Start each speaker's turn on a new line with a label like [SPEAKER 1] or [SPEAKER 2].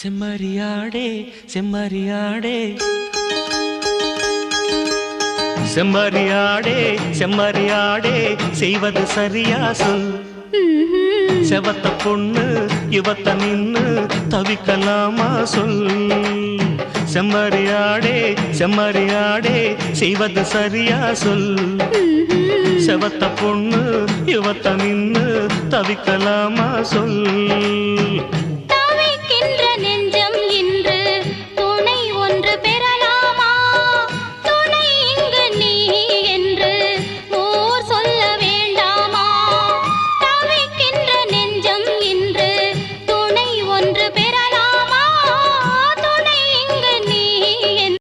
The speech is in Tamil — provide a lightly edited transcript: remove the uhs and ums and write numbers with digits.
[SPEAKER 1] செம்மறியாடே செம்மறியாடே செம்மறியாடே செம்மறியாடே செய்வது சரியா சொல். செவத்த பொண்ணு இவத்த நின்னு தவிக்கலாமா சொல். செம்மறியாடே செம்மறியாடே செய்வது சரியா சொல். செவத்த பொண்ணு இவத்த நின்னு தவிக்கலாமா சொல்.